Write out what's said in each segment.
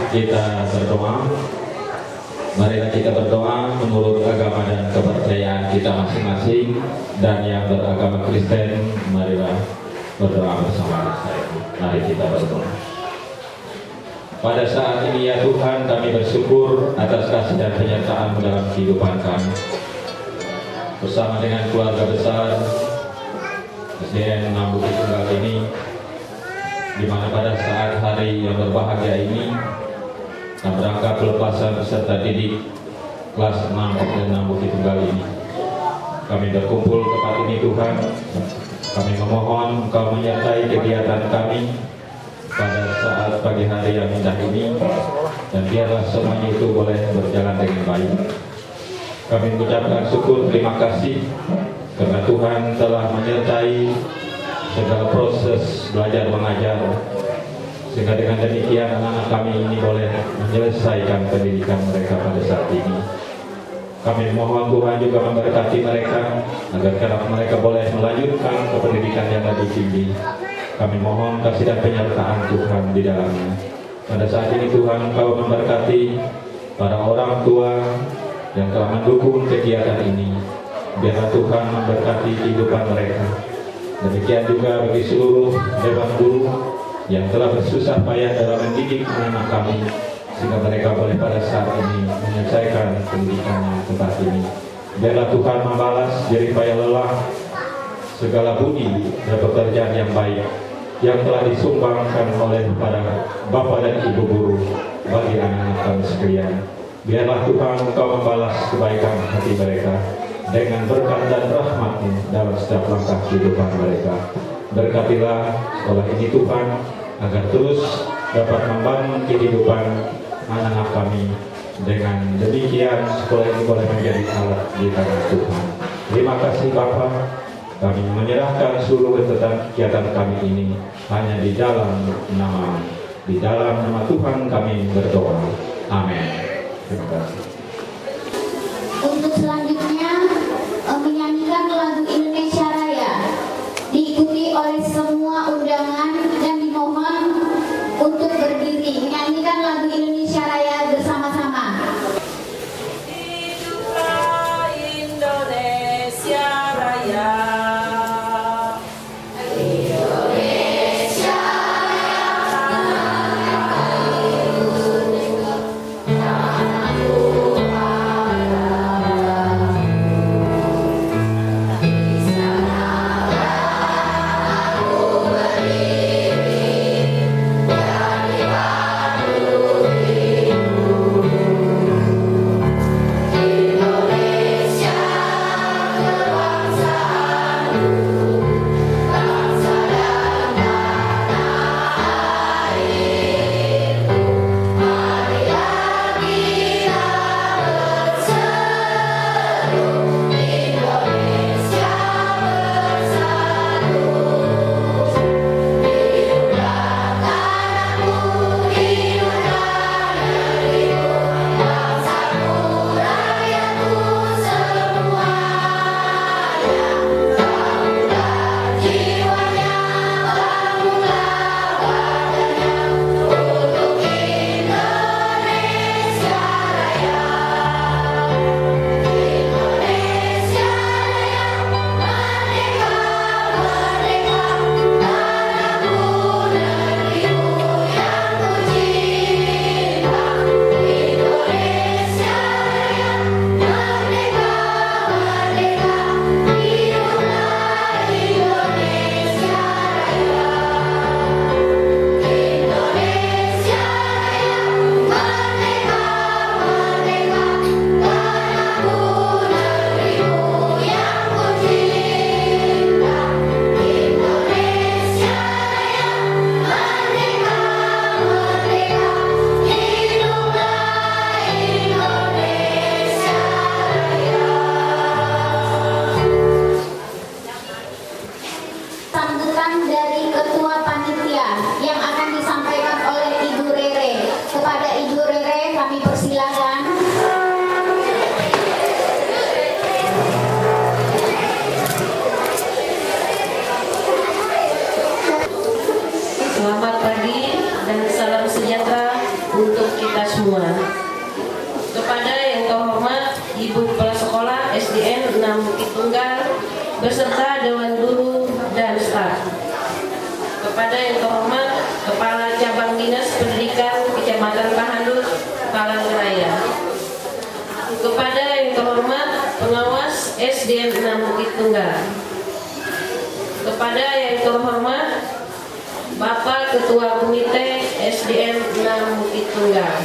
kita berdoa. Marilah kita berdoa menurut agama dan kepercayaan kita masing-masing, dan yang beragama Kristen, marilah berdoa bersama saya. Mari kita berdoa. Pada saat ini ya Tuhan, kami bersyukur atas kasih dan penyertaan dalam kehidupan kami. Bersama dengan keluarga besar SDN 6 Bukit Tunggal ini, di mana pada saat hari yang berbahagia ini, dalam rangka pelepasan peserta didik kelas 6 dan 6 Bukit Tunggal ini, kami berkumpul tempat ini Tuhan. Kami memohon Engkau menyertai kegiatan kami pada saat pagi hari yang indah ini, dan biarlah semuanya itu boleh berjalan dengan baik. Kami mengucapkan syukur terima kasih karena Tuhan telah menyertai segala proses belajar mengajar, sehingga dengan demikian anak-anak kami ini boleh menyelesaikan pendidikan mereka pada saat ini. Kami mohon Tuhan juga memberkati mereka agar kelak mereka boleh melanjutkan ke pendidikan yang lebih tinggi. Kami mohon kasih dan penyertaan Tuhan di dalamnya. Pada saat ini Tuhan, Engkau memberkati para orang tua yang telah mendukung kegiatan ini. Biarlah Tuhan memberkati kehidupan mereka. Demikian juga bagi seluruh dewan guru yang telah bersusah payah dalam mendidik anak kami, sehingga mereka boleh pada saat ini menyelesaikan pendidikan tempat ini. Biarlah Tuhan membalas jerih payah lelah segala budi dan pekerjaan yang baik yang telah disumbangkan oleh para bapak dan ibu guru bagi anak-anak kami sekalian. Biarlah Tuhan Engkau membalas kebaikan hati mereka dengan berkat dan rahmat-Mu dalam setiap langkah kehidupan mereka. Berkatilah sekolah ini Tuhan, agar terus dapat membangun kehidupan anak-anak kami. Dengan demikian sekolah ini boleh menjadi alat di tangan Tuhan. Terima kasih Bapa. Kami menyerahkan seluruh kegiatan kami ini hanya di dalam nama Tuhan kami berdoa. Amin. Terima kasih. Untuk selanjutnya menyanyikan lagu Indonesia Raya, diikuti oleh semua undangan dan dimohon untuk berdiri menyanyikan lagu Indonesia Raya bersama-sama. Hiduplah Indonesia Raya. Selamat pagi dan salam sejahtera untuk kita semua. Kepada yang terhormat Ibu Kepala Sekolah SDN 6 Bukit Tunggal beserta Dewan Guru dan staf. Kepada yang terhormat Kepala Cabang Dinas Pendidikan Kecamatan Pahandut, Palangkaraya. Kepada yang terhormat pengawas SDN 6 Bukit Tunggal. Kepada yang terhormat Bapak Ketua Komite SDN 6 Bukit Tunggal.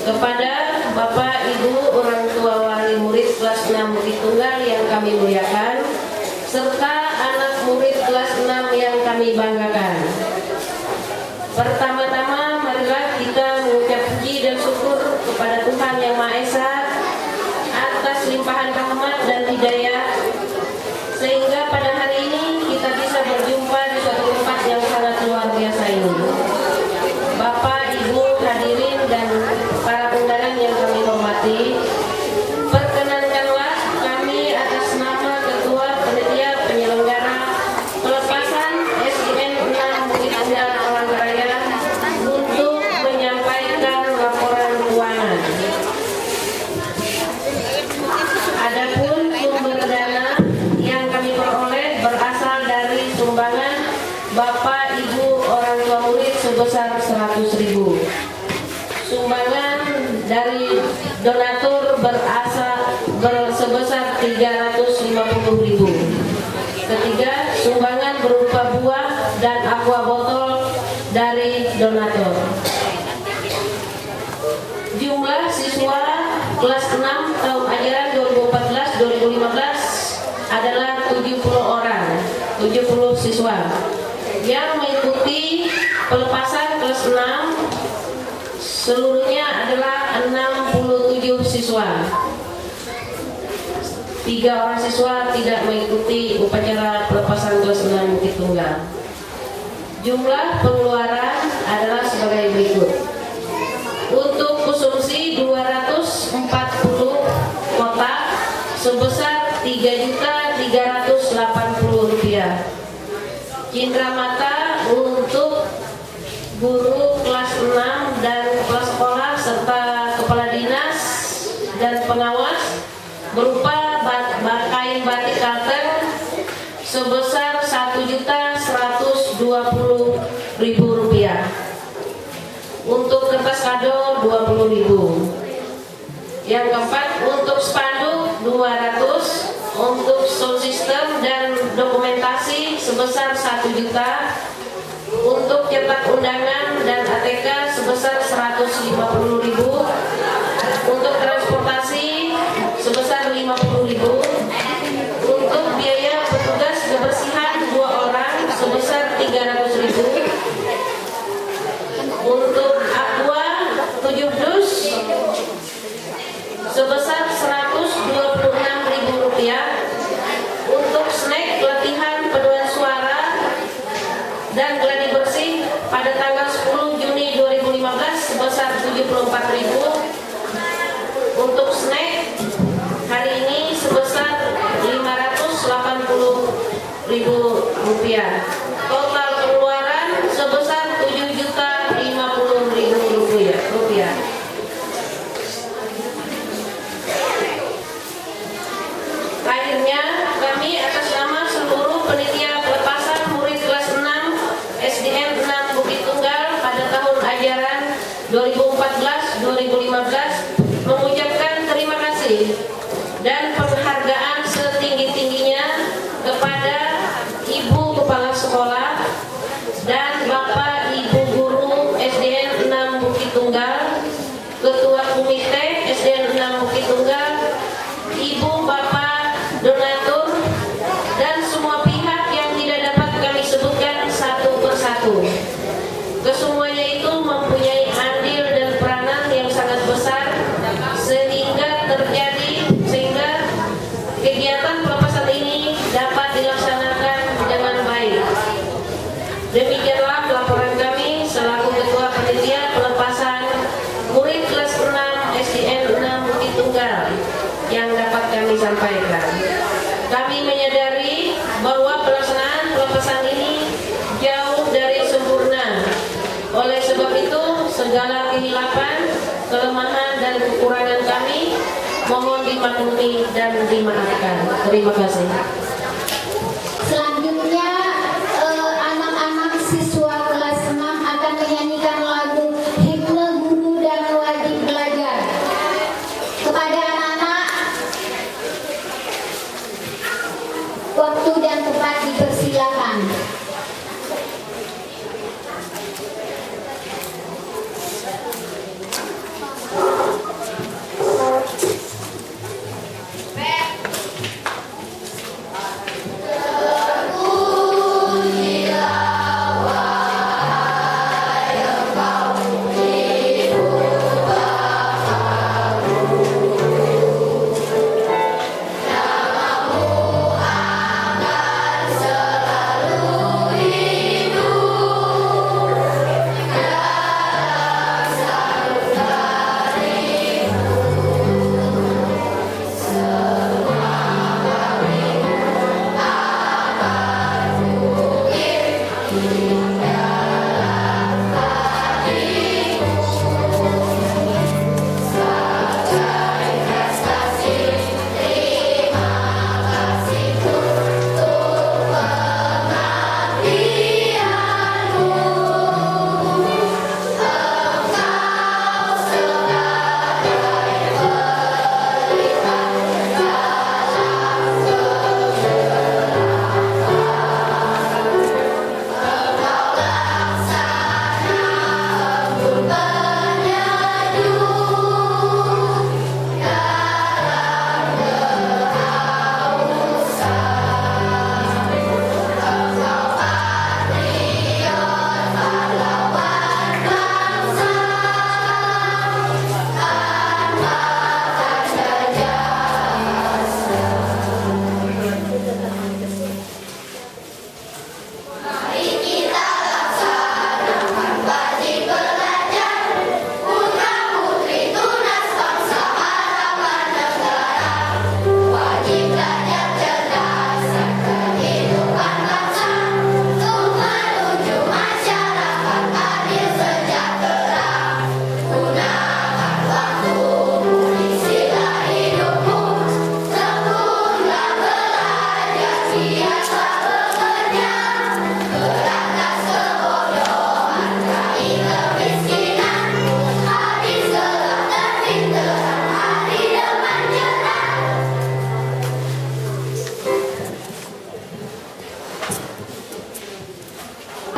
Kepada Bapak Ibu orang tua wali murid kelas 6 Bukit Tunggal yang kami muliakan, serta anak murid kelas 6 yang kami banggakan. Pertama-tama marilah kita mengucap puji dan syukur kepada Tuhan Yang Maha Esa atas limpahan rahmat dan hidayah, sehingga pada hari ini kita bisa berjumpa di suatu tempat yang sangat luar biasa ini. Bapak, Ibu, hadirin dan para undangan yang kami hormati, perkenankanlah kami atas nama Ketua Panitia Penyelenggara Pelepasan SDN 6 Bukit Tunggal Palangkaraya untuk menyampaikan laporan keuangan. Adapun sumber dana yang kami peroleh berasal dari sumbangan Bapak Ibu orang tua murid sebesar 100.000. Sumbangan dari donatur sebesar 350.000. Ketiga, sumbangan berupa buah dan aqua botol dari donatur. Jumlah siswa kelas 6 tahun ajaran 2014-2015 adalah 70 orang, 70 siswa yang mengikuti pelepasan kelas 6. Seluruhnya adalah 67 siswa. 3 orang siswa tidak mengikuti upacara pelepasan kelas 6 Bukit Tunggal. Jumlah pengeluaran adalah sebagai berikut. Untuk konsumsi 240 kotak sebesar Rp3.380. Cindera mata untuk guru kelas 6 dan kepala sekolah serta kepala dinas dan pengawas berupa kain batik kalteng sebesar Rp1.120.000. Untuk kertas kado 20.000. Yang keempat, untuk spanduk 200, untuk sound system dan dokumentasi sebesar 1 juta, untuk cetak undangan dan ATK sebesar 150.000, untuk transportasi sebesar 50.000, untuk biaya petugas kebersihan 2 orang sebesar 300.000, untuk aqua 7 dus sebesar Rp126.000, untuk snack latihan paduan suara dan gladi bersih pada tanggal 10 Juni 2015 sebesar Rp74.000, untuk snack hari ini sebesar Rp580.000. Total pengeluaran sebesar Rp7.050.000. Akhirnya kami atas nama seluruh panitia pelepasan murid kelas 6 SDN 6 Bukit Tunggal pada tahun ajaran 2014-2015 mengucapkan terima kasih dan penghargaan setinggi-tingginya kepada Ibu Kepala Sekolah dan Bapak Ibu Guru SDN 6 Bukit Tunggal, Ketua Komite SDN 6 Bukit Tunggal, Ibu Bapak donatur, dan semua pihak yang tidak dapat kami sebutkan satu persatu. Kesemuanya itu mempunyai andil dan peranan yang sangat besar sehingga kegiatan pelepasan ini dapat dilaksanakan dengan baik. Demikianlah laporan kami selaku Ketua Panitia Pelepasan murid kelas 6 SDN 6 Bukit Tunggal yang dapat kami sampaikan. Kami menyadari bahwa pelaksanaan pelepasan ini jauh dari sebuah segala kehilapan, kelemahan dan kekurangan kami, mohon dimaklumi dan dimaafkan. Terima kasih. Selanjutnya anak-anak siswa kelas 6 akan menyanyikan lagu Himne Guru dan Wajib Belajar. Kepada anak-anak, waktu dan tempat dipersilakan.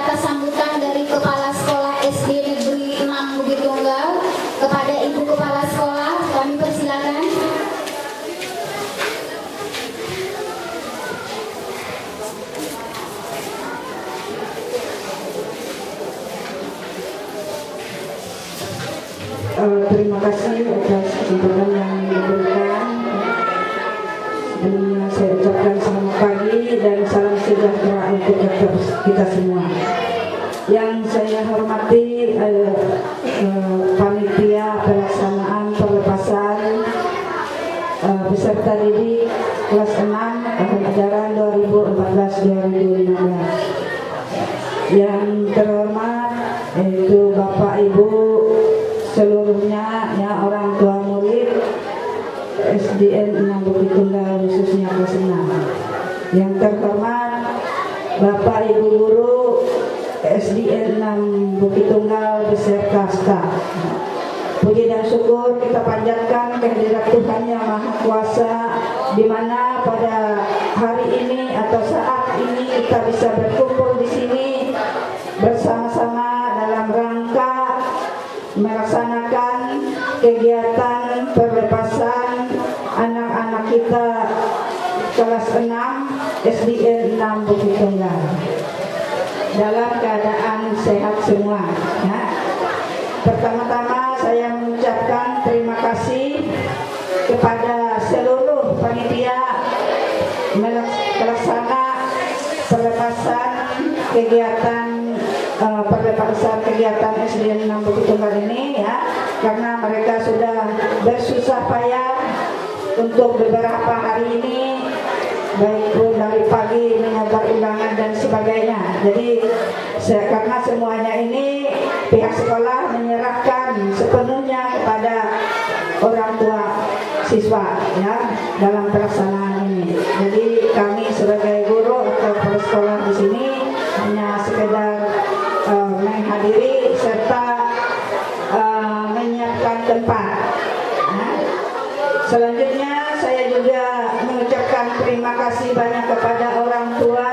Atas sambutan dari Kepala Sekolah SD Negeri 6 Bukit Tunggal, kepada Ibu Kepala Sekolah kami persilakan. Terima kasih atas kesempatan yang diberikan. Sebelumnya saya ucapkan selamat pagi dan salam sejahtera untuk kita semua. Yang saya hormati panitia pelaksanaan pelepasan peserta didik kelas 6 tahun ajaran 2014-2015. Yang terhormat yaitu Bapak Ibu seluruhnya, ya, orang tua murid SDN 6 Bukit Tunggal khususnya kelas 6. Yang terhormat Bapak Ibu guru SDN 6 Bukit Tunggal beserta staf. Puji dan syukur kita panjatkan kehadirat Tuhan Yang Maha Kuasa, di mana pada hari ini atau saat ini kita bisa berkumpul di sini bersama-sama dalam rangka melaksanakan kegiatan pelepasan anak-anak kita kelas 6 SDN 6 Bukit Tunggal dalam keadaan sehat semua, ya. Pertama-tama saya mengucapkan terima kasih kepada seluruh panitia pelaksana pelepasan kegiatan SDN 6 Bukit Tunggal ini, ya, karena mereka sudah bersusah payah untuk beberapa hari ini baik pun dari pagi menyebar undangan dan sebagainya. Jadi karena semuanya ini pihak sekolah menyerahkan sepenuhnya kepada orang tua siswa ya dalam pelaksanaan ini. Jadi kami sebagai guru atau kepala sekolah di sini hanya sekedar menghadiri serta menyiapkan tempat. Nah, selanjutnya saya juga mengucapkan terima kasih banyak kepada orang tua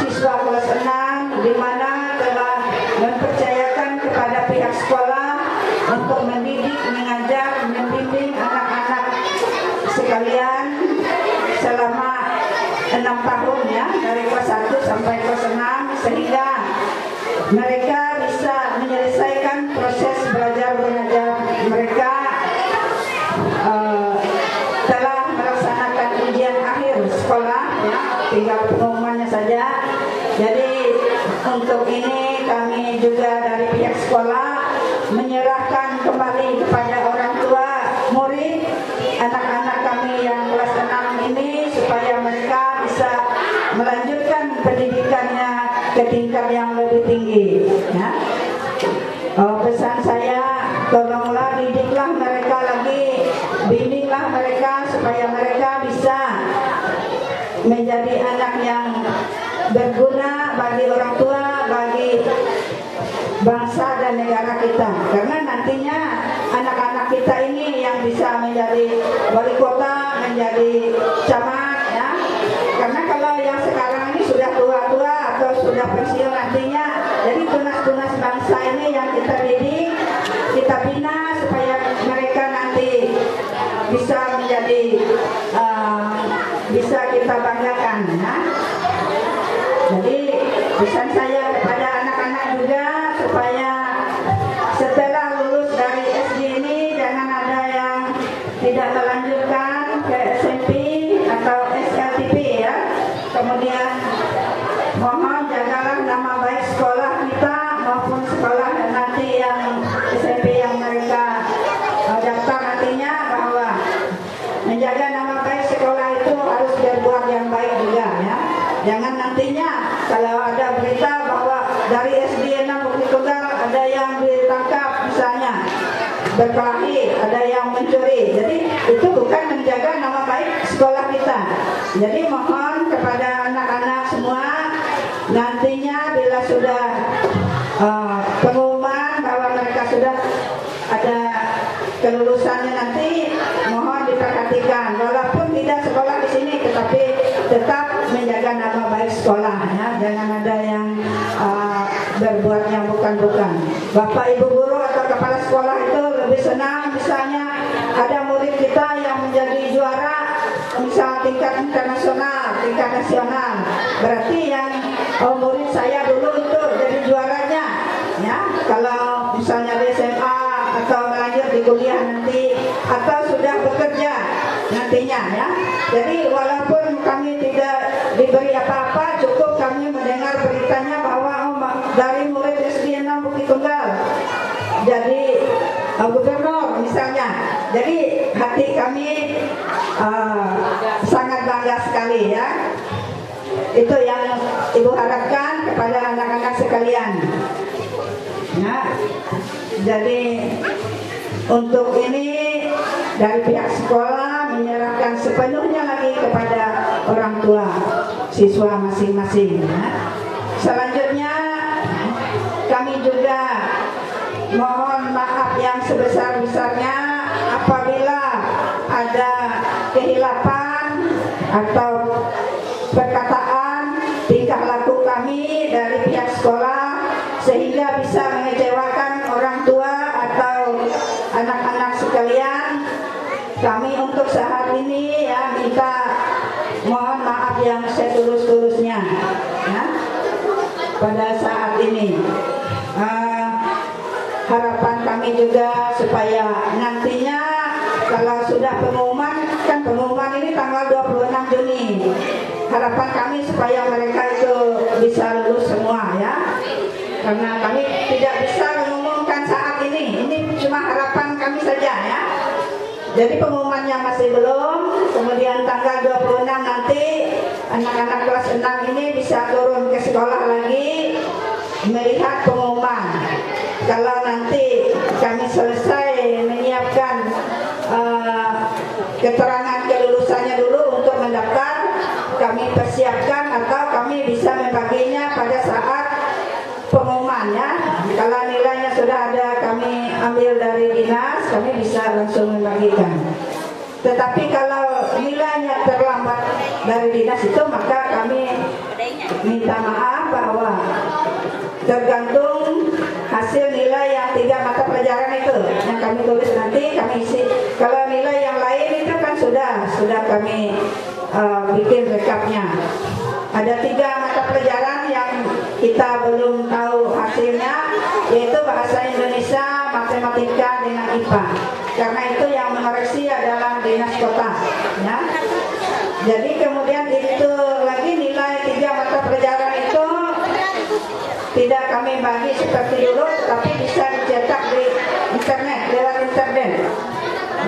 siswa kelas 6 di mana telah mempercayakan kepada pihak sekolah untuk mendidik, mengajar, membimbing anak-anak sekalian selama 6 tahun ya, dari kelas 1 sampai kelas 6 sehingga mereka bisa menyelesaikan proses belajar mengajar mereka. Telah melaksanakan ujian akhir sekolah ya, tinggal pengumumannya saja. Jadi untuk ini kami juga dari pihak sekolah menyerahkan kembali kepada orang tua murid anak-anak kami yang kelas 6 ini supaya mereka bisa melanjutkan pendidikannya ke tingkat yang lebih tinggi ya. Pesan saya, tolonglah didiklah mereka lagi, bimbinglah mereka supaya mereka bisa menjadi anak yang berguna bagi orang tua, bagi bangsa dan negara kita. Karena nantinya anak-anak kita ini yang bisa menjadi wali kota, menjadi camat ya. Karena kalau yang sekarang ini sudah tua-tua atau sudah pensiun nantinya, jadi tunas-tunas bangsa ini yang kita didik, kita bina supaya mereka nanti bisa menjadi bisa kita banggakan ya. Jadi pesan saya kepada anak-anak juga supaya setelah lulus dari SD ini jangan ada yang tidak melanjutkan ke SMP atau SLTP ya. Kemudian mohon jagalah nama baik sekolah kita maupun sekolah dan nanti yang SMP yang mereka daftar nantinya, bahwa menjaga nama baik sekolah itu harus berbuat yang baik juga ya. Jangan nantinya kalau ada berita bahwa dari SD 6 Bukit Tunggal ada yang ditangkap misalnya berkelahi, ada yang mencuri. Jadi itu bukan menjaga nama baik sekolah kita. Jadi mohon kepada anak-anak semua nantinya bila sudah pengumuman bahwa mereka sudah ada kelulusannya nanti, mohon diperhatikan walaupun tidak sekolah di sini tetapi tetap menjaga nama baik sekolah ya. Jangan ada yang berbuat yang bukan-bukan. Bapak Ibu guru atau kepala sekolah itu lebih senang misalnya ada murid kita yang menjadi juara misal tingkat internasional, tingkat nasional. Berarti yang murid saya dulu itu jadi juaranya ya. Kalau misalnya di SMA atau lanjut di kuliah nanti atau sudah bekerja nantinya ya. Jadi walaupun kami tidak diberi apa-apa, cukup kami mendengar beritanya bahwa dari murid SD 6 Bukit Tunggal jadi gubernur misalnya. Jadi hati kami sangat bangga sekali ya. Itu yang Ibu harapkan kepada anak-anak sekalian. Nah, jadi untuk ini dari pihak sekolah menyerahkan sepenuhnya lagi kepada orang tua siswa masing-masing ya. Selanjutnya kami juga mohon maaf yang sebesar-besarnya apabila ada kehilapan atau perkataan tingkah laku kami dari pihak sekolah sehingga bisa mengecewakan orang tua atau anak-anak sekalian. Kami untuk saat ini ya minta mohon maaf yang setulus-tulusnya ya, pada saat ini. Harapan kami juga supaya nantinya kalau sudah pengumuman, kan pengumuman ini tanggal 26 Juni. Harapan kami supaya mereka itu bisa lulus semua ya. Karena kami tidak bisa mengumumkan saat ini. Ini cuma harapan kami saja ya. Jadi pengumumannya masih belum. Kemudian tanggal 26 nanti sekolah lagi melihat pengumuman. Kalau nanti kami selesai menyiapkan keterangan kelulusannya dulu untuk mendaftar, kami persiapkan atau kami bisa membaginya pada saat pengumumannya. Kalau nilainya sudah ada, kami ambil dari dinas, kami bisa langsung membagikan. Tetapi kalau nilainya terlambat dari dinas itu, maka kami minta maaf bahwa tergantung hasil nilai yang 3 mata pelajaran itu yang kami tulis, nanti kami isi. Kalau nilai yang lain itu kan sudah kami bikin rekapnya. Ada 3 mata pelajaran yang kita belum tahu hasilnya, yaitu bahasa Indonesia, matematika, dengan IPA. Karena itu yang mengoreksi adalah dinas kota, ya. Jadi kemudian itu lagi nilai 3 mata pelajaran itu tidak kami bagi seperti dulu, tapi bisa dicetak di internet, lewat internet,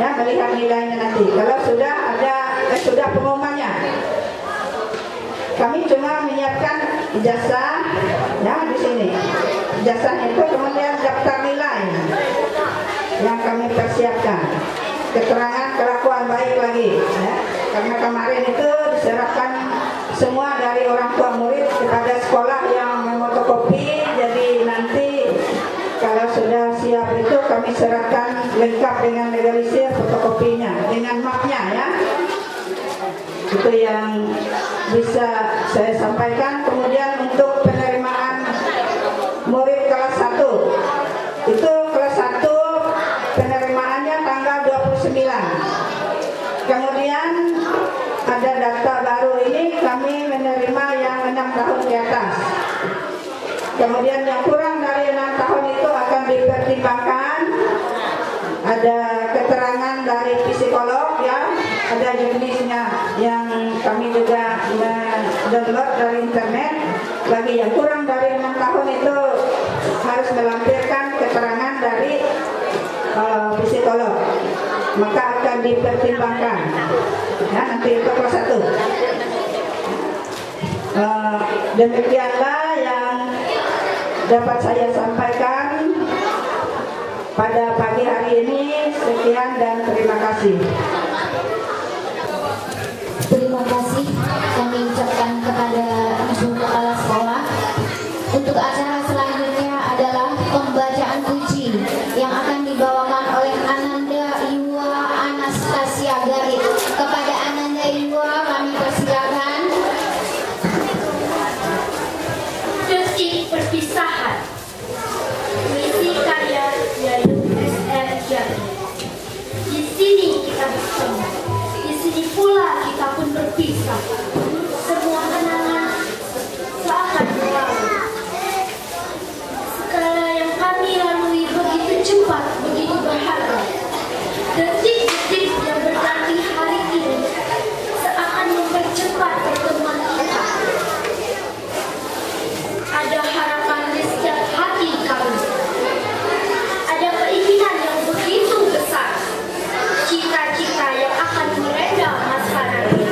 ya, melihat nilainya nanti. Kalau sudah ada sudah pengumumannya, kami cuma menyiapkan ijazah, ya, di sini. Ijazahnya itu kemudian daftar nilai yang kami persiapkan, keterangan kelakuan baik lagi, ya. Karena kemarin itu diserahkan semua dari orang tua murid kepada sekolah yang memotokopi. Jadi nanti kalau sudah siap itu kami serahkan lengkap dengan legalisir fotokopinya, dengan mapnya, ya. Itu yang bisa saya sampaikan. Kemudian untuk penerimaan murid kelas 1, itu kelas 1 penerimaannya tanggal 29. Kemudian ada data baru ini, kami menerima yang 6 tahun ke atas. Kemudian yang kurang dari 6 tahun itu akan dipertimbangkan. Ada keterangan dari psikolog, ya, ada jenisnya yang kami juga download dari internet. Bagi yang kurang dari 6 tahun itu harus melampirkan keterangan dari psikolog, maka akan dipertimbangkan, ya, nanti itu kelas 1. Demikianlah yang dapat saya sampaikan pada pagi hari ini. Sekian dan terima kasih. Terima kasih kami ucapkan kepada Ibu Kepala Sekolah. Untuk acara selanjutnya adalah pembacaan puji yang akan dibawakan oleh Ananda Iwa Anastasia Garit. Kepada Ananda Iwa kami persilakan. Detik perpisahan. Misi karya Yayu S.R. Jani. Di sini kita bersama. Di sini pula kita pun berpisah. Semua kenangan seakan berlalu. Segala yang kami lalui begitu cepat, begitu berharga. Detik-detik yang berganti hari ini seakan mempercepat pertemuan kita. Ada harapan di setiap hati kami. Ada keinginan yang begitu besar. Cita-cita yang akan mereda masa nanti.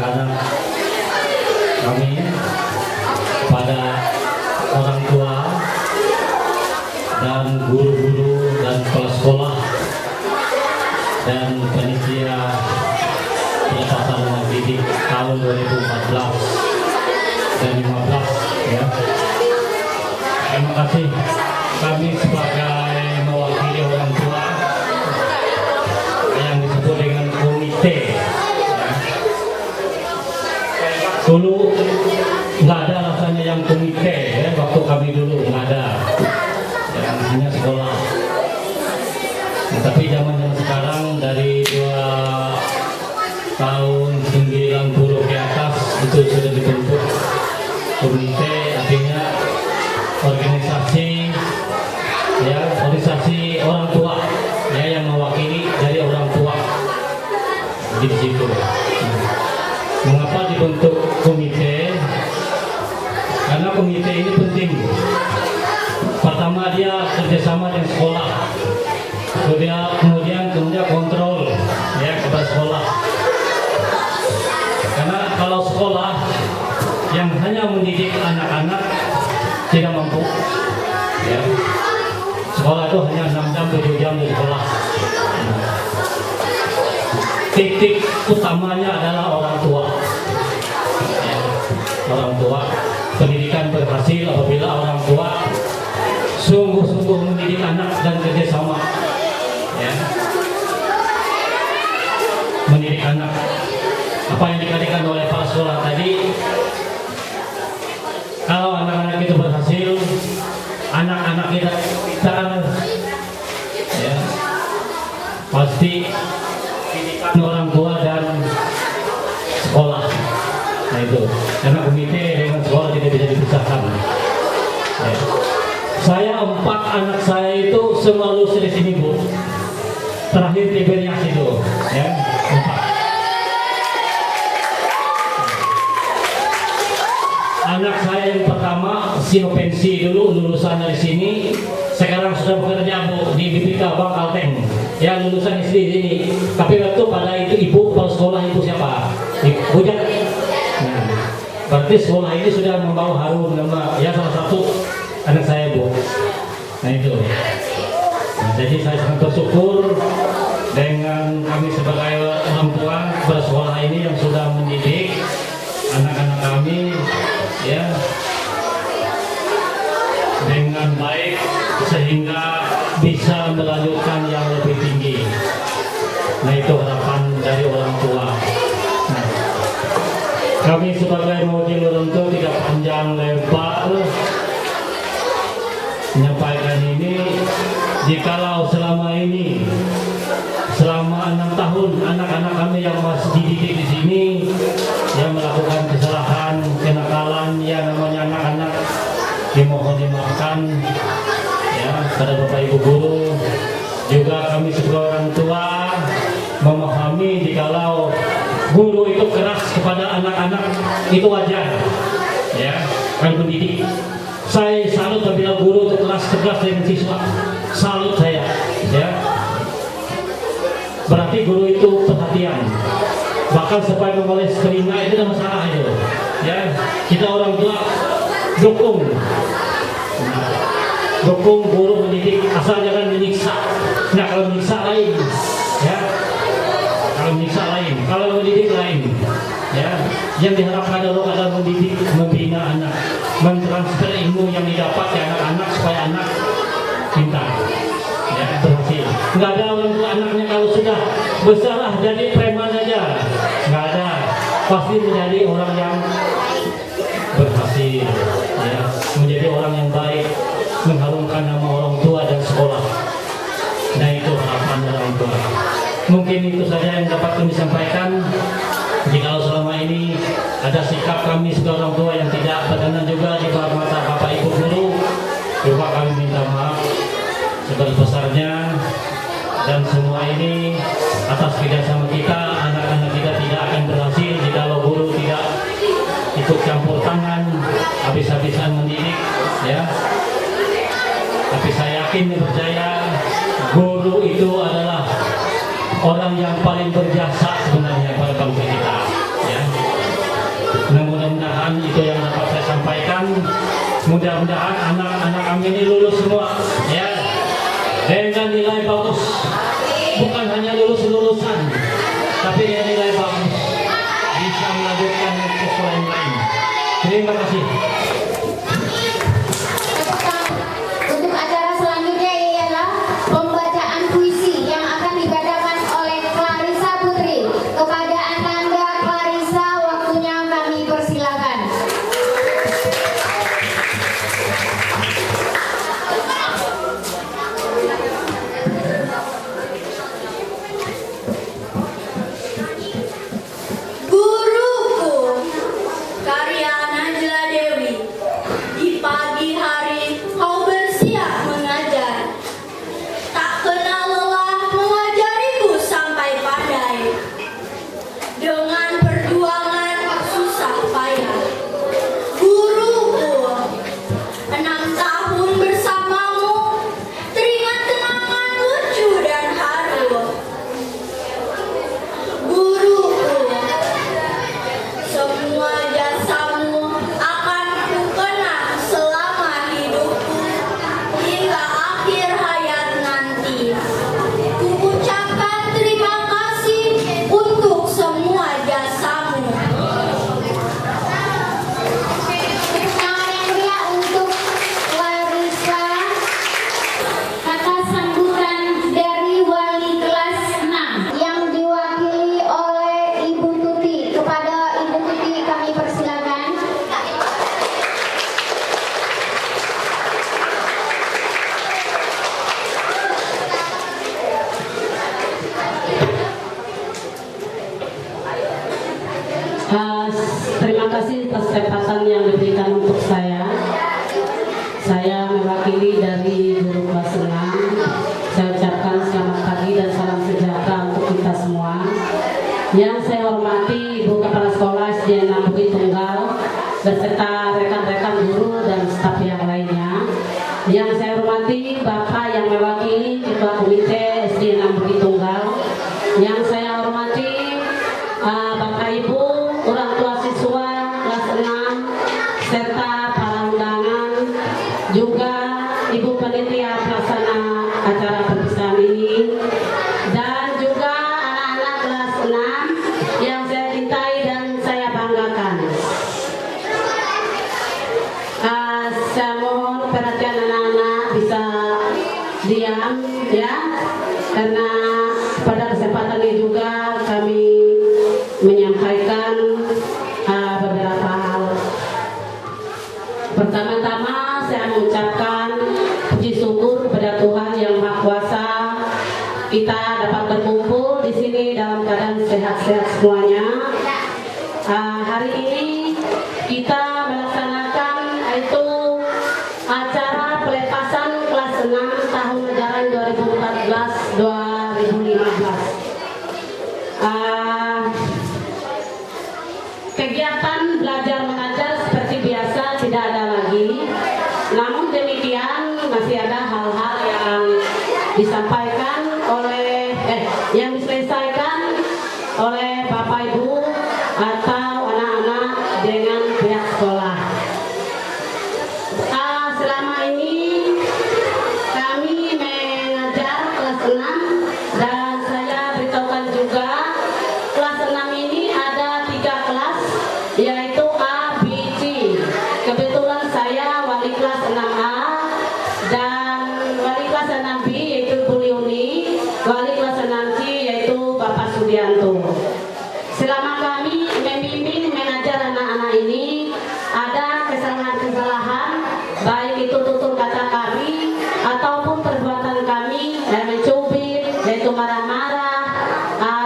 anak-anak kami, pada orang tua dan guru-guru dan kepala sekolah dan panitia pelaksanaan didik tahun 2014 dan 2015 ya. Terima kasih. Kami sebagai mewakili orang tua yang disebut dengan komite ya. Dulu nggak ada rasanya yang komite ya, waktu kami dulu nggak ada ya, hanya sekolah. Nah, tapi zaman sekarang dari 2 tahun 90 ke atas itu sudah dibentuk komite, artinya organisasi ya, organisasi orang tua ya, yang mewakili dari orang tua di situ. Mengapa dibentuk komite? Karena komite ini penting. Pertama dia kerjasama dengan sekolah, kemudian kontrol ya kepada sekolah. Karena kalau sekolah yang hanya mendidik anak-anak tidak mampu ya. Sekolah itu hanya 6 jam 7 jam di sekolah. Titik utamanya adalah orang tua ya. Orang tua, pendidikan berhasil apabila orang tua sungguh-sungguh mendidik anak dan kerjasama ya. Mendidik anak, apa yang dikatakan oleh Pak Sekolah tadi, kalau anak-anak itu berhasil, anak-anak kita ya, pasti pendidikan orang tua dan sekolah. Nah itu, karena komite dengan sekolah tidak bisa dipisahkan ya. Saya 4 anak saya itu semua lulus di sini Bu. Terakhir di Berias itu ya, 4. Anak saya yang pertama Sinopensi dulu lulusan dari sini, sekarang sudah bekerja Bu di BPK Bank Kalteng. Ya lulusan SD di sini. Tapi waktu pada itu ibu kepala sekolah ibu siapa? Ibu Jat. Nah, berarti sekolah ini sudah membawa harum nama ya salah satu anak saya Bu. Nah itu. Nah, jadi saya sangat bersyukur dengan kami sebagai orang tua kepada sekolah ini yang sudah mendidik anak-anak kami ya dengan baik sehingga bisa melanjutkan yang lebih tinggi. Nah itu harapan dari orang tua. Nah, kami sebagai mewakili orang tua tidak panjang lebar menyampaikan ini. Jikalau selama 6 tahun anak-anak kami yang masih dididik di sini yang melakukan kesalahan, kenakalan, yang namanya anak-anak, dimohon dimaafkan ya pada Bapak Ibu guru. Juga kami sebagai orang tua memahami jikalau guru itu keras kepada anak-anak itu wajar ya, kan pendidik. Saya salut apabila guru itu keras tegas dengan siswa, salut saya ya. Berarti guru itu perhatian, bahkan sampai mengoles telinga itu ada masalah itu ya. Kita orang tua dukung guru mendidik, asal jangan menyiksa. Nah kalau menyiksa lain ya, kalau menyiksa lain, kalau mendidik lain ya. Yang diharapkan adalah mendidik, membina anak, mentransfer ilmu yang didapat ke anak-anak supaya anak pintar ya, berhasil. Nggak ada orang tua anaknya kalau sudah besar lah jadi preman aja, nggak ada. Pasti menjadi orang yang berhasil ya, menjadi orang yang baik, mengharumkan nama orang tua dan sekolah. Nah itu harapan orang tua. Mungkin itu saja yang dapat kami sampaikan. Jika selama ini ada sikap kami sebagai orang tua yang tidak berkenan juga di mata Bapak Ibu guru, coba kami minta maaf sebesar-besarnya. Dan semua ini atas kerjasama kita, anak-anak kita tidak akan berhasil jika guru tidak ikut campur tangan, habis-habisan mendidik ya. Tapi saya yakin dan percaya guru itu adalah orang yang paling berjasa sebenarnya pada bangsa kita ya. pembacaan itu yang dapat saya sampaikan. Mudah-mudahan anak-anak kami ini lulus semua ya dengan nilai bagus, bukan hanya lulusan, tapi nilai bagus, bisa melanjutkan ke sekolah yang lain. Terima kasih. Untuk acara selanjutnya ialah pembacaan puisi yang akan dibacakan oleh Clarissa Putri. Kepada Ananda Clarissa, waktunya kami persilakan. Guruku, karya Najla Dewi. Di pagi hari kau bersiap mengajar. Tak kenal lelah mengajariku sampai pandai. Dengan perjuangan susah payah. Guruku, 6 tahun bersamamu, teringat kenangan lucu dan haru. Guruku, semua jasamu akan kukenang selama hidupku hingga akhir hayat nanti. Kuucapkan terima kasih untuk semua jasamu. Tangan yang meriah untuk Clarissa. Kata sambutan dari wali kelas 6 yang diwakili oleh Ibu Tuti. Kepada Ibu Tuti kami persilakan. Terima kasih atas kesempatan yang diberikan untuk saya. Saya mewakili dari guru kelas 6. Saya ucapkan selamat pagi dan salam sejahtera untuk kita semua. Yang saya hormati Ibu Kepala Sekolah SDN 6 Bukit Tunggal beserta rekan-rekan guru dan staf yang lainnya. Yang saya hormati Bapak yang mewakili Ketua Komite SDN 6 Bukit Tunggal. Yang saya hormati Bapak Ibu orang tua siswa kelas 6 serta para undangan, juga Ibu Panitia Pelaksana acara perpisahan ini, dan juga anak-anak kelas 6 yang saya cintai dan saya banggakan. Saya mohon perhatian anak-anak bisa diam ya, karena pada kesempatan ini juga kami menyampaikan beberapa hal. Pertama-tama saya mengucapkan puji syukur kepada Tuhan yang Maha Kuasa, kita dapat berkumpul di sini dalam keadaan sehat-sehat semuanya. Hari ini kita melaksanakan itu acara pelepasan kelas 6 tahun ajaran 2014-2015. Kegiatan belajar mengajar seperti biasa tidak ada lagi. Namun demikian masih ada hal-hal yang disampaikan oleh yang diselesaikan oleh Bapak Ibu atau anak-anak dengan pihak sekolah. Selama ini kami mengajar kelas 6 dan saya beritahukan juga kelas 6 ini ada 3 kelas, yaitu A, B, C. Kebetulan saya wali kelas 6A dan wali kelas 6B yaitu Bu Liuni, wali kelas 6C yaitu Bapak Sudianto. Selama kami membimbing mengajar anak-anak ini, ada kesalahan-kesalahan baik itu tutur kata kami ataupun perbuatan kami mencubit, yaitu marah-marah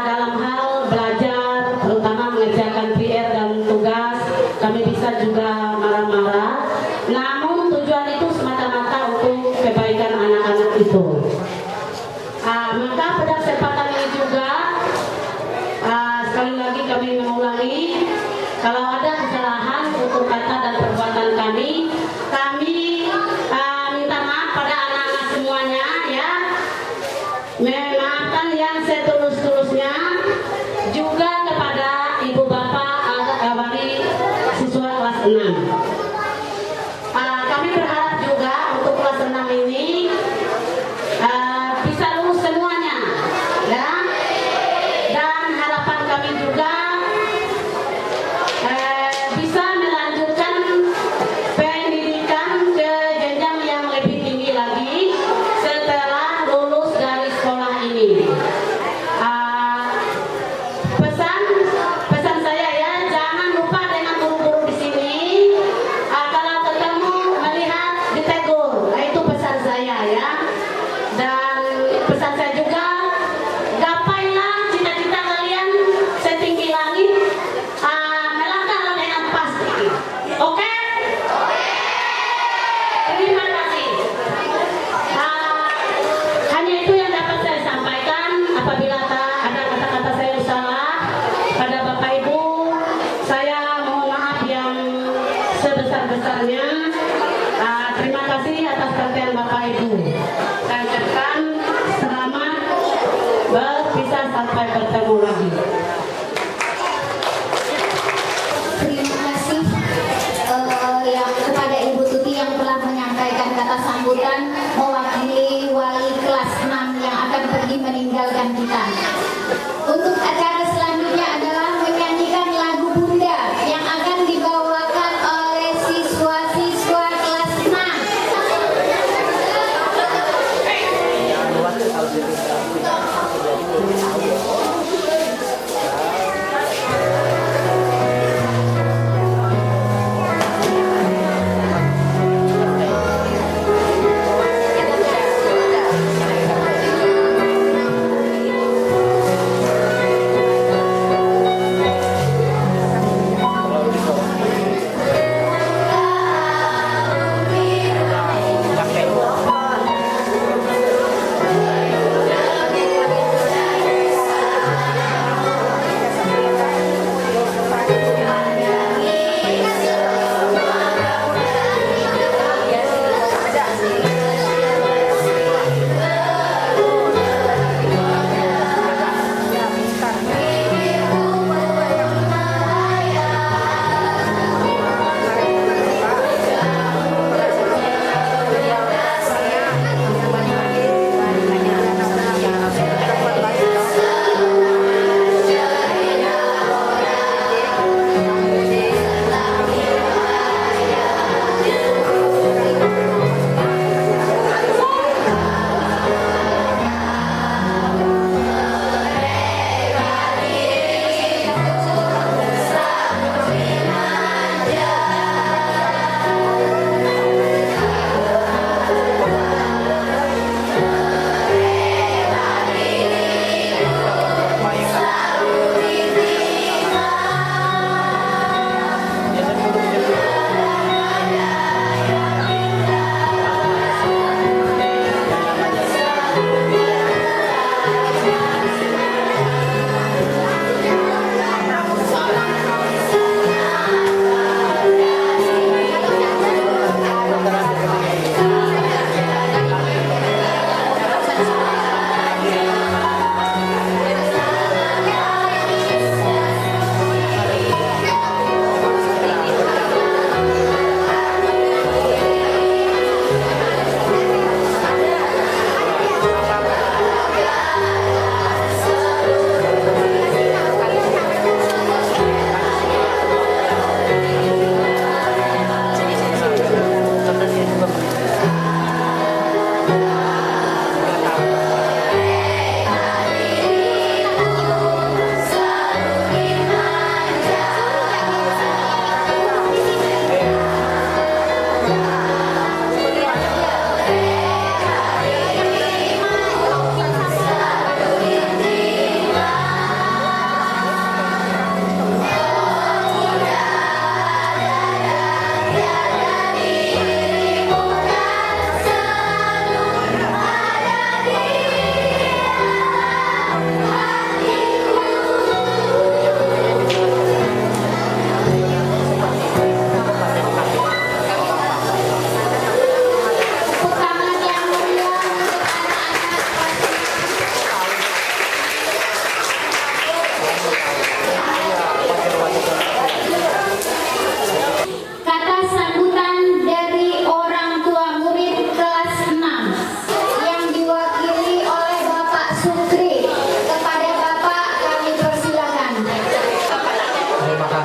dalam hal belajar, terutama mengerjakan PR dan tugas. Kami bisa juga marah-marah, namun tujuan itu semata-mata untuk kebaikan anak-anak itu. Maka pada kesempatan ini juga sekali lagi kami mengulangi, kalau ada kesalahan tutur kata dan perbuatan kami minta maaf pada anak-anak semuanya ya. Memaafkan yang setulus-tulusnya juga kepada ibu bapak wali siswa kelas 6. Kami berharap juga untuk kelas 6 ini bisa lulus semuanya, ya. Dan harapan kami juga bisa melanjutkan pendidikan ke jenjang yang lebih tinggi lagi setelah lulus dari sekolah ini. Pesan saya ya, jangan lupa dengan guru-guru di sini. Kalau ketemu melihat ditegur, nah, itu pesan saya ya. Dan pesan saya juga, gapailah cita-cita kalian setinggi langit, melangkahlah dengan pasti. Oke? Terima kasih. Hanya itu yang dapat saya sampaikan. Apabila ada kata-kata saya salah pada Bapak Ibu, saya mohon maaf yang sebesar-besarnya. Terima kasih atas perhatian Bapak Ibu. Saya ucapkan selamat berpisah sampai bertemu lagi. Terima kasih yang kepada Ibu Tuti yang telah menyampaikan kata sambutan mewakili wali kelas 6 yang akan pergi meninggalkan kita. Untuk acara selanjutnya adalah menyanyikan lagu Bunda yang akan dibawakan oleh siswa-siswa kelas 6.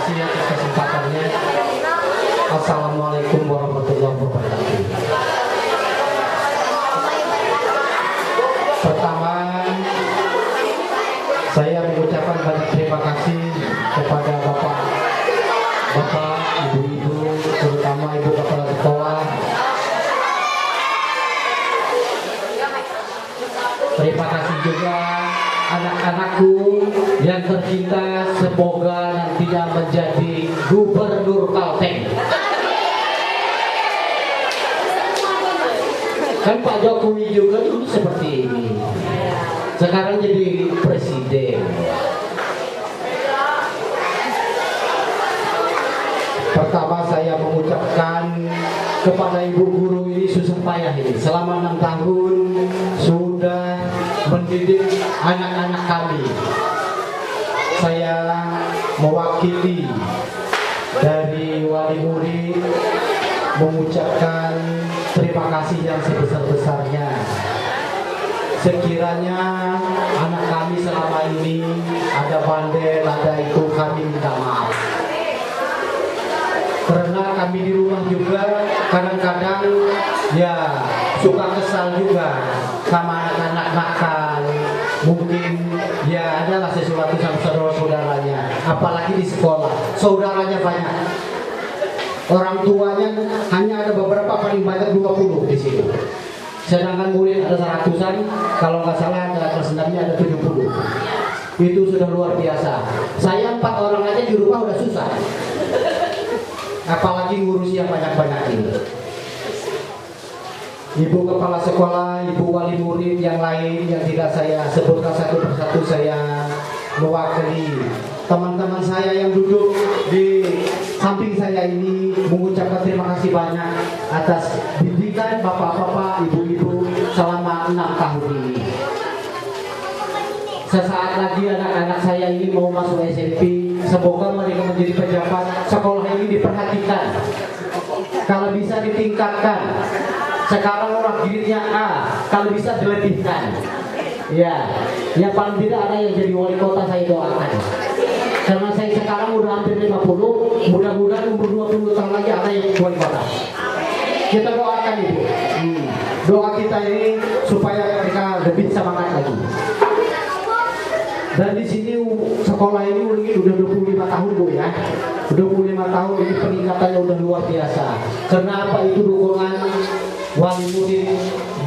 kasih atas kesempatannya. Assalamualaikum warahmatullahi wabarakatuh. Pertama, saya mengucapkan banyak terima kasih kepada Bapak, Ibu-ibu, terutama Ibu Kepala Sekolah. Terima kasih juga anak-anakku yang tercinta, semoga nantinya menjadi gubernur Kalteng. Kan Pak Jokowi juga dulu seperti ini, sekarang jadi presiden. Pertama saya mengucapkan kepada ibu guru ini susah payah ini selama 6 tahun sudah mendidik anak-anak kami. Saya mewakili dari wali murid mengucapkan terima kasih yang sebesar-besarnya. Sekiranya anak kami selama ini ada bandel, ada itu, kami minta maaf. Karena kami di rumah juga kadang-kadang ya suka kesal juga sama anak-anak nakal. Mungkin ya adalah sesuatu sama saudara-saudaranya, apalagi di sekolah, saudaranya banyak. Orang tuanya hanya ada beberapa, paling banyak 20 di sini. Sedangkan murid ada 100-an, kalau nggak salah ada kelas 6-nya ada 70. Itu sudah luar biasa. Saya 4 orang aja di rumah udah susah. Apalagi ngurus yang banyak-banyak ini. Ibu kepala sekolah, ibu wali murid yang lain yang tidak saya sebutkan satu persatu, saya mewakili teman-teman saya yang duduk di samping saya ini mengucapkan terima kasih banyak atas bimbingan bapak-bapak, ibu-ibu selama 6 tahun ini. Sesaat lagi anak-anak saya ini mau masuk SMP, semoga mereka menjadi pejabat. Sekolah ini diperhatikan, kalau bisa ditingkatkan. Sekarang orang gridnya A, kalau bisa dilebihkan. Ya, yang paling tidak ada yang jadi wali kota, saya doakan. Karena saya sekarang udah hampir 50, mudah-mudahan umur 20 tahun lagi ada yang wali kota. Kita doakan Ibu. Doa kita ini supaya mereka lebih semangat lagi. Dan di sini sekolah ini udah 25 tahun Bu ya. 25 tahun ini peningkatannya udah luar biasa. Karena apa? Itu dukungan wali murid,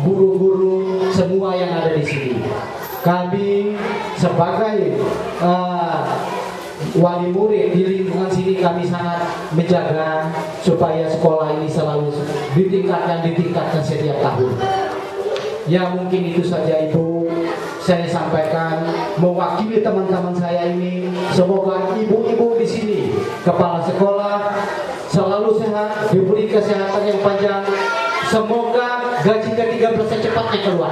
guru-guru semua yang ada di sini. Kami sebagai wali murid di lingkungan sini, kami sangat menjaga supaya sekolah ini selalu ditingkatkan setiap tahun. Ya mungkin itu saja Ibu saya sampaikan mewakili teman-teman saya ini. Semoga ibu-ibu di sini, kepala sekolah selalu sehat, diberi kesehatan yang panjang. Semoga gaji ke-13 secepatnya keluar.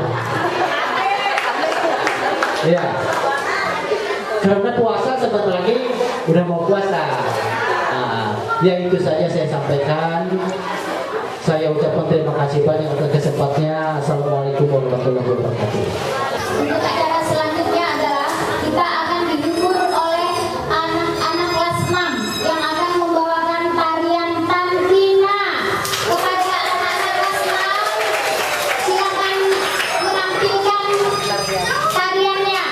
Ya. Karena puasa sebentar lagi udah mau puasa. Ya itu saja saya sampaikan. Saya ucapkan terima kasih banyak atas kesempatannya. Assalamualaikum warahmatullahi wabarakatuh. Untuk acara selanjutnya adalah kita akan dihibur oleh anak-anak kelas 6 yang akan membawakan tarian Tantina. Kepada anak-anak kelas 6, silakan menampilkan tariannya.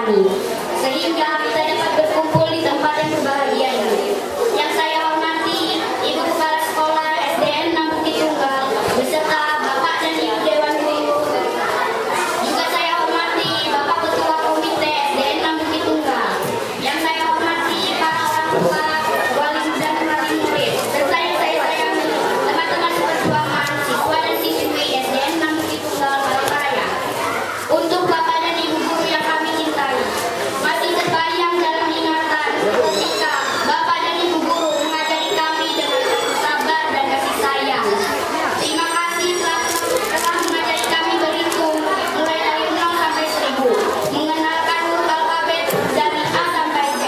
kami, sehingga kita dapat berkumpul di tempat yang berbahagia ini. Yang saya hormati Ibu Kepala Sekolah SDN 6 Bukit Tunggal beserta Bapak dan Ibu Dewan Guru. Juga saya hormati Bapak Ketua Komite SDN 6 Bukit Tunggal. Yang saya hormati para orang tua, wali dan wali murid, serta yang saya sayangi teman-teman seperjuangan siswa dan siswi SDN 6 Bukit Tunggal Palangkaraya. Untuk Bapak dan Ibu guru yang kami cintai, masih terbayang dalam ingatan ketika Bapak dan Ibu guru mengajari kami dengan penuh sabar dan kasih sayang. Terima kasih telah mengajari kami berhitung mulai dari 0 sampai 1000, mengenalkan huruf alfabet dari A sampai Z,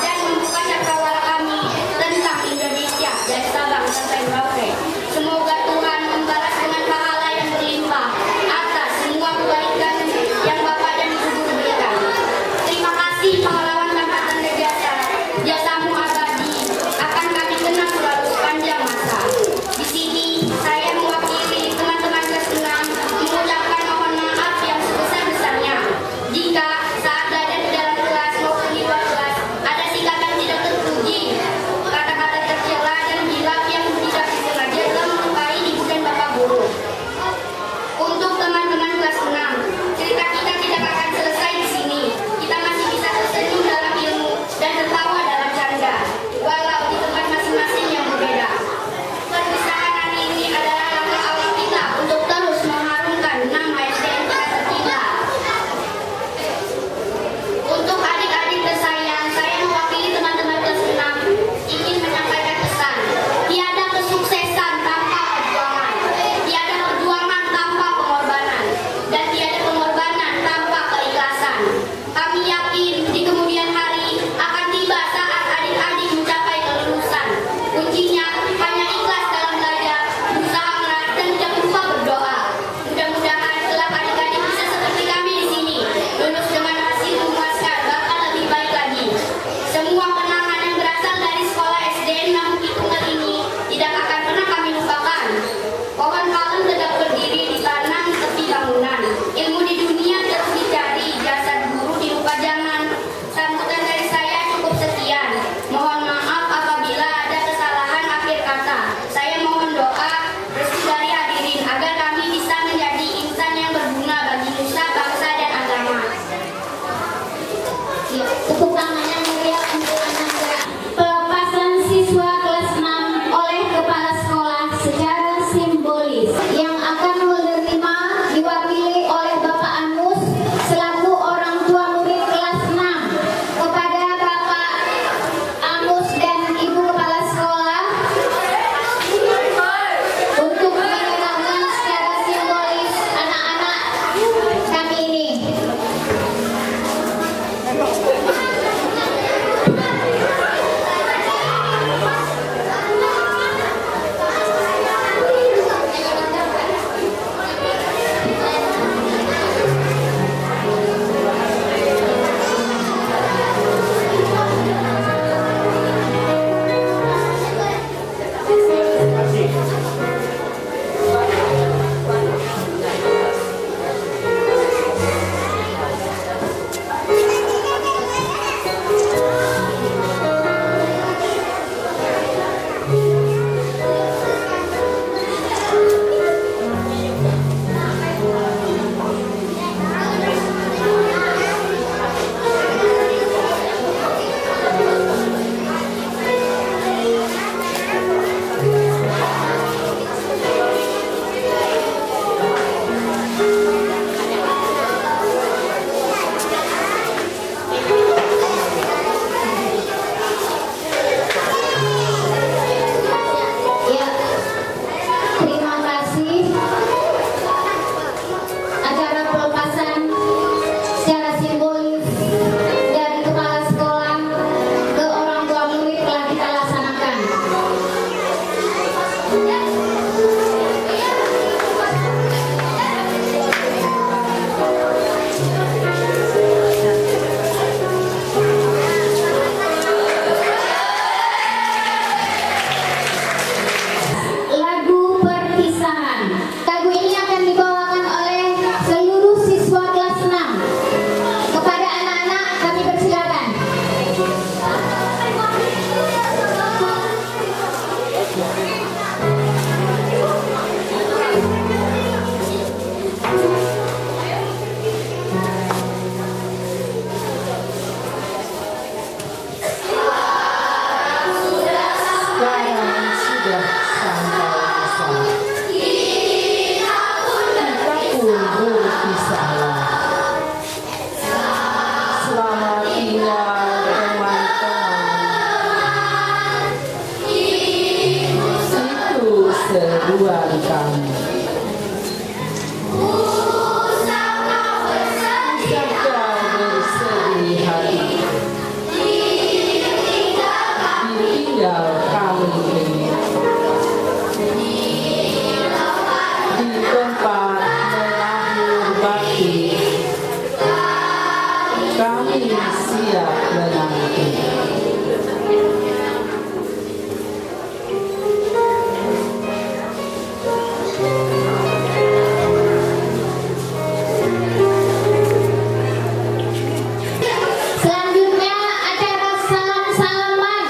dan membuka cakrawala kami tentang Indonesia dari Sabang sampai Merauke. Semoga Tuhan membalas dengan pahala yang berlimpah atas semua kebaikan yang Bapak dan Ibu guru berikan. Terima kasih pahlawan tanpa tanda jasa. Jasamu abadi akan kami kenang selalu sepanjang masa. Di sini saya mewakili teman-teman kelas 6 mengucapkan mohon maaf yang sebesar-besarnya jika saat belajar di dalam kelas maupun di luar kelas ada sikap yang tidak terpuji, kata-kata tercela dan hilaf yang tidak disengaja telah melukai ibu dan bapak guru. Untuk teman-teman kelas 6, cerita kita tidak akan selesai di sini. Kita masih bisa tersenyum dalam ilmu dan tertawa dalam canda, walau di tempat masing-masing yang berbeda. Perpisahan hari ini adalah langkah awal kita untuk terus mengharumkan nama SDN kita tercinta. Untuk adik-adik tersayang, saya mewakili teman-teman kelas 6 ingin menyampaikan pesan. Tiada kesuksesan tanpa perjuangan, tiada perjuangan tanpa pengorbanan, dan tiada pengorbanan tanpa keikhlasan. Kami yakin di kemudian hari akan tiba saat adik-adik mencapai kelulusan. Kuncinya hanya ikhlas dalam belajar, berusaha keras, dan jangan lupa berdoa. Mudah-mudahan kelak adik-adik bisa seperti kami di sini, lulus dengan hasil memuaskan, bahkan lebih baik lagi. Semua kenangan yang berasal dari sekolah SDN 6 Bukit Tunggal ini tidak akan pernah kami lupakan. Pohon palem tetap berdiri di tanam tepi bangunan. Ilmu di dunia terus dicari, jasad guru dilupa jangan. Sambutan dari saya cukup sekian. Mohon maaf apabila ada kesalahan akhir kata. Saya mohon doa restu dari hadirin agar kami bisa menjadi insan yang berguna bagi nusa, bangsa, dan agama. Tepuk tangan yang meriah untuk anak-anak pelepasan siswa kelas 6 oleh kepala sekolah secara simbolis yang akan menerima diwakili oleh Bapak Anus selaku orang tua murid kelas 6. Kepada Bapak Anus dan Ibu Kepala Sekolah untuk mengenalkan secara simbolis anak-anak kami ini. kami. Jaga bersedih hati, ditinggal kami ini di tempat melahir bakti, kami siap menanti. Selanjutnya acara salam-salaman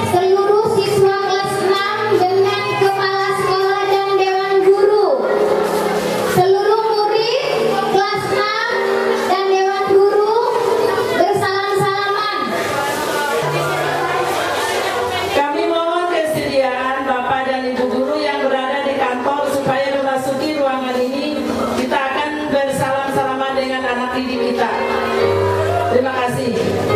seluruh siswa kelas 6 dengan kepala sekolah dan dewan guru. Seluruh murid kelas 6 dan dewan guru bersalam-salaman. Kami mohon kesediaan Bapak dan Ibu guru yang berada di kantor supaya memasuki ruangan ini. Kita akan bersalam-salaman dengan anak didik kita. Terima kasih.